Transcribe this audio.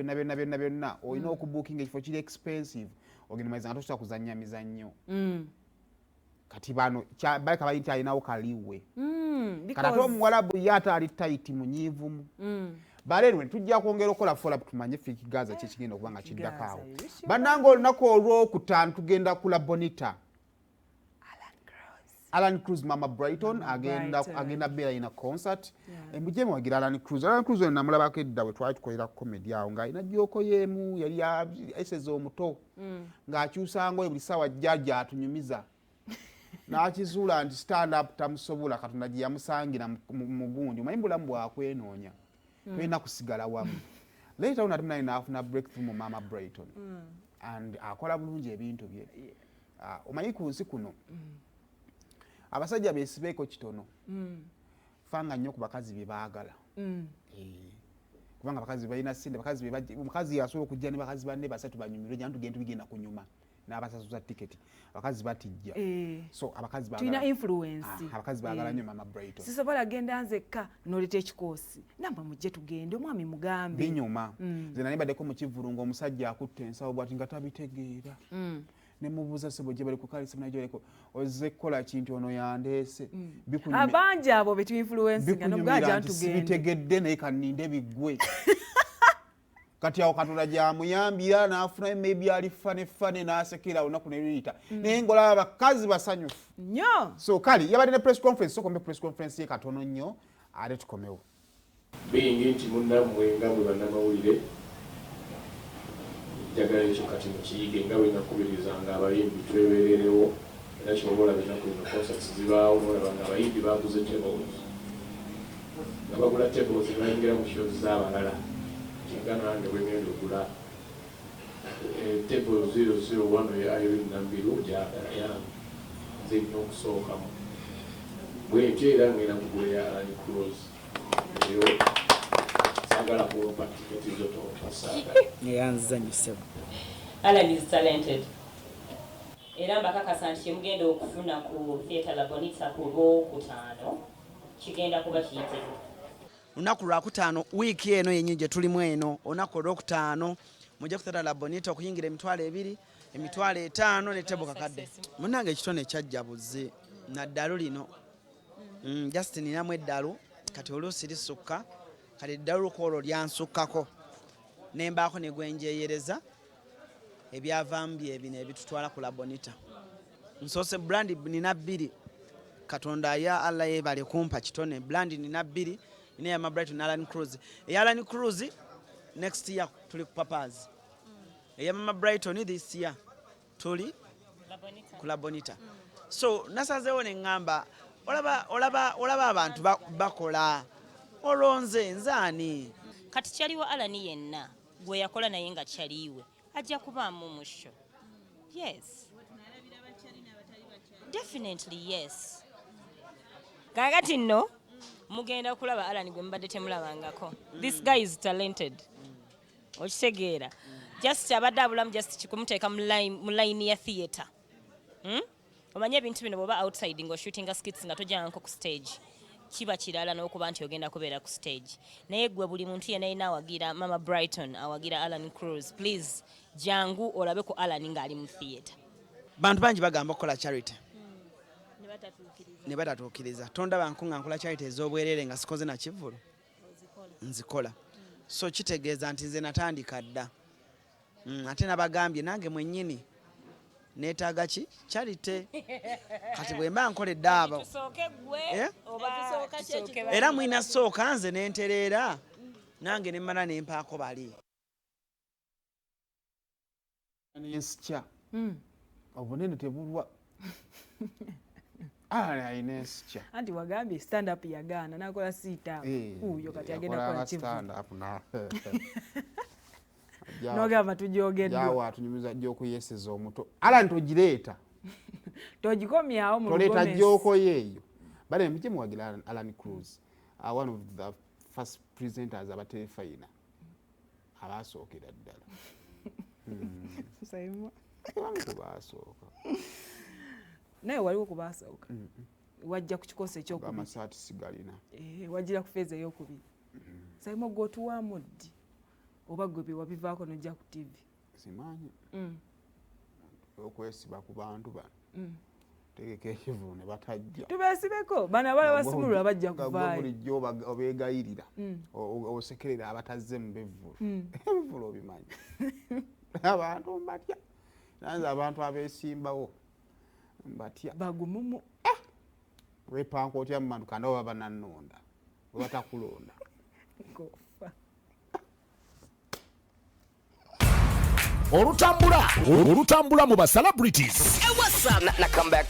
byonna olina okubookinga ekifo kiri expensive ogenda maiza nga tosobola kuzannya mizannyo kati bano baleka bali nti alinawo kaliwe kati ate omuwalabu ye ate ali tight munyiivumu baleero tujja kwongera okukola follow-up tumanye Gaza kyekigenda okuba nga kiddako awo bannanga olunaku olwokutaano tugenda kula Bonita Alan Cruz Mama Brighton agenda beera ina concert mujeme wagira Alan Cruz namulabako edda bwe twali tukolera comedy awo ng'alina jjooko yeemu yali eseza omuto ng'akyusanga buli ssaawa jjajja atunyumiza n'akizuula nti stand up tamusobola Katonda gye yamusangira mu gundi omanyi bulamu bwakwenoonya tulina kusigala wamu later on ate naye n'afuna breakthrough mu Mama Brighton and akola bulungi ebintu bye omanyi ku nsi kuno abasajja beesibeeko kitono fanga nnyo ku bakazi bye baagala kubanga abakazi balina ssente omukazi yasobola okujja ne bakazi banne basatu banyumirwe jja tugenda tubigenda kunyuma n'abasasuza tiketi abakazi batijja so abakazi tulina influence abakazi baagala nnyo Mama Brighton sisobola genda nzekka n'oleta ekikoosi namba mujje tugende omwami mugambe binyuma nze nali baddeko mu kivulungu omusajja akutte ensawo bw'ati nga tabitegeera ne mubuuza sebo gye bali ku kalisa najo leko ozze kukola kintu ono yandeese abangi abo betu influence nga nobwaja ntugende bitegedde naye kaninde biggwe kati awo Katonda gyamuyambira n'afuna maybe ali fane n'asekera olunaku neluyita naye ng'olaba abakazi basanyufu nnyo so kali yabadde ne press conference sokombe press conference ye katono nnyo ate tukomewo biyingi nti munnammwe nga bwe bannamawulire njagala ekyo kati mukiyige nga bwe nakubirizanga abayimbi twebeererewo era kyobola binaku bino concerts zibaawo nolaba nga abayimbi baguze tables nga bagula tables ne bayingira mu shows z'abalala kinga nange bwe ngenda ogula table 001 eya Irene Nambiru gyagala yange nze nnyo okusookamu bwentyo era ngenda kugula eya Alan Cruz eyo sagala kuwapa tiketi zotompasaaga neyanzanyusebo Alan is talented era mbakakasa nti kyemugenda okufuna ku Theatre La Bonita ku Lwokutaano kigenda kuba kiyitirivu lunaku Lwakutaano wiiki eno yennyini gye tulimu eno olunaku Olwokutaano mujja ku Theatre La Bonita okuyingira emitwalo 2 emitwalo 5 ne tebo kakadde munnange ekitone ekyajjabuze naddalu lino Justin ninamu eddalu kati oluusi lisukka kati eddalu olwo lyansukkako nembaako ne gwenjeeyereza ebyavaamu byebino ebitutwala ku La Bonita nsoose brand nina 2 Katonda ya Allah yebale kumpa kitone brand nina 2 nina ya Mama Brighton na Alan Cruz eya Alan Cruz next year tuli ku Papas eya Mama Brighton this year tuli ku La Bonita so nasazeewo ne ngamba olaba abantu bakola olonze nzaani kati kyaliwo Alan yenna gwe yakola naye nga kyaliwe ajja kubaamu musho yes definitely yes kakati nno mugenda kulaba Alan gwe mbadde temulabangako this guy is talented okitegeera just abadde abulamu just kikumuteeka mu line ya theatre omanye ebintu bino bwoba outside ng'oshootinga skits nga tojanko ku stage kiba kirala n'okuba nti ogenda kubeera ku stage naye gwe buli muntu yenna alina awagira Mama Brighton awagira Alan Cruz please jangu olabe ku Alan ng'ali mu theatre bantu bangi bagamba okukola charity ne batatuukiriza tondaba nkunga nkola charity ez'obwerere nga sikoze na kivulu nzikola so kitegeeza nti nze natandika dda ate nabagambye nange mwennyini neetaaga ki charity kati bwe mba nkoledde abo era mwina sooka nze nentereera nange nemmala nempaako bali nensitya obunene tebulwa alina ensitya anti wagambye stand up yagaana nakola siita uyo kati agenda kola stand up na nogamba tujogeddwa yawa atunyumiza jjooko yeseza omuto Alan togireeta togikomyawo mu toleeta jjooko yeeyo bale mujje muwagira Alan Cruz one of the first presenters abaterefayina abasookera ddala kubasooka naye waliwo kubasooka wajja ku kikosi ekyokubiri amasaati sigalina wajjira ku feeza ey'okubiri sayimo gwotuwamu ddi oba gwe bye wabivaako nojja ku TV. Simanyi. Okwesiba ku bantu bano. Tegeka ekivu ne batajja. Tubeesibeko bano abala basimulula bajja kuvaayo. Bulijjo obeegayirira osekerera abatazze mu bevvulu. Ebivvulu obimanyi. Abantu mbatya. Nanze abantu abeesimbawo mbatya. Bagumumu. Weepanka otya mu manduka ndabo baba nannonda. We batakulonda. Olutambula mu ba celebrities. What's up? Na come back.